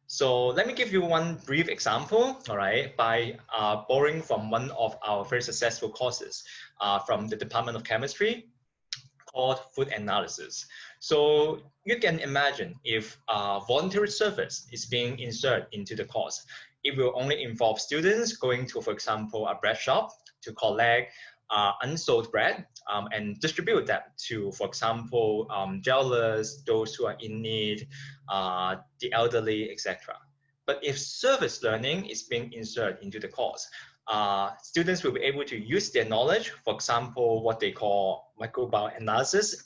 So let me give you one brief example, all right, by borrowing from one of our very successful courses from the Department of Chemistry called food analysis. So you can imagine if voluntary service is being inserted into the course, it will only involve students going to, for example, a bread shop to collect unsold bread and distribute that to, for example, jailers, those who are in need, the elderly, etc. But if service learning is being inserted into the course, students will be able to use their knowledge, for example, what they call microbiome analysis,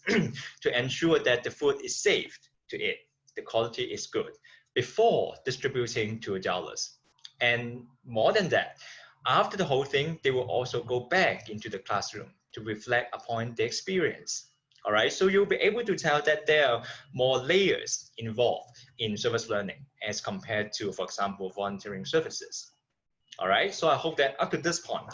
to ensure that the food is safe to eat, the quality is good, before distributing to jailers. And more than that, after the whole thing, they will also go back into the classroom to reflect upon the experience. All right, so you'll be able to tell that there are more layers involved in service learning as compared to, for example, volunteering services. All right, so I hope that up to this point,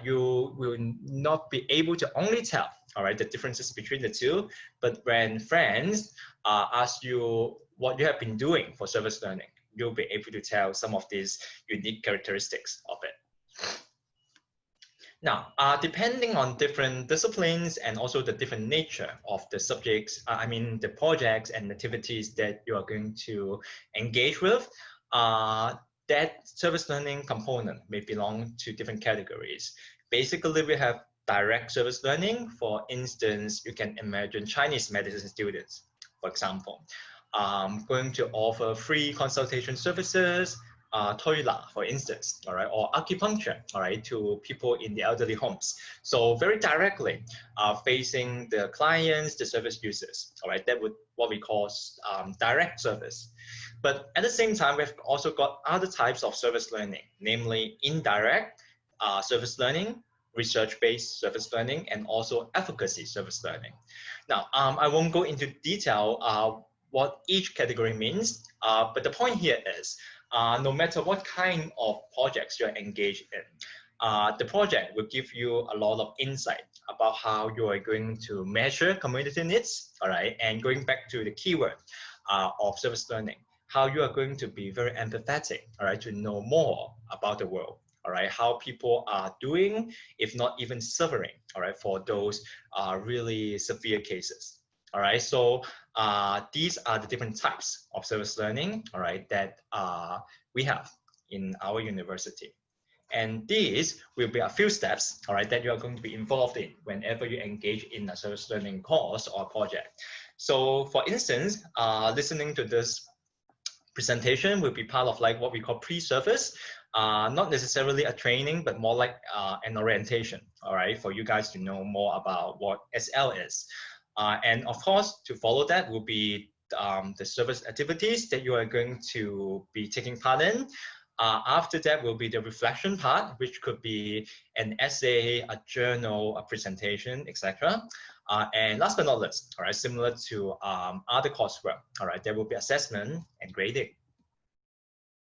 you will not be able to only tell, all right, the differences between the two, but when friends ask you what you have been doing for service learning, you'll be able to tell some of these unique characteristics of it. Now, depending on different disciplines and also the different nature of the subjects, the projects and activities that you are going to engage with, that service learning component may belong to different categories. Basically, we have direct service learning. For instance, you can imagine Chinese medicine students, for example, going to offer free consultation services, toilet, for instance, all right, or acupuncture, all right, to people in the elderly homes. So very directly facing the clients, the service users, all right, that would what we call direct service. But at the same time, we've also got other types of service learning, namely indirect service learning, research-based service learning, and also efficacy service learning. Now, I won't go into detail what each category means, but the point here is, no matter what kind of projects you're engaged in, the project will give you a lot of insight about how you are going to measure community needs, all right, and going back to the keyword of service learning, how you are going to be very empathetic, all right, to know more about the world, all right, how people are doing, if not even suffering, all right, for those really severe cases. All right, so these are the different types of service learning, all right, that we have in our university. And these will be a few steps, all right, that you are going to be involved in whenever you engage in a service learning course or project. So for instance, listening to this presentation will be part of like what we call pre-service, not necessarily a training, but more like an orientation, all right, for you guys to know more about what SL is. And of course, to follow that will be the service activities that you are going to be taking part in. After that will be the reflection part, which could be an essay, a journal, a presentation, etc. And last but not least, all right, similar to other coursework, all right, there will be assessment and grading.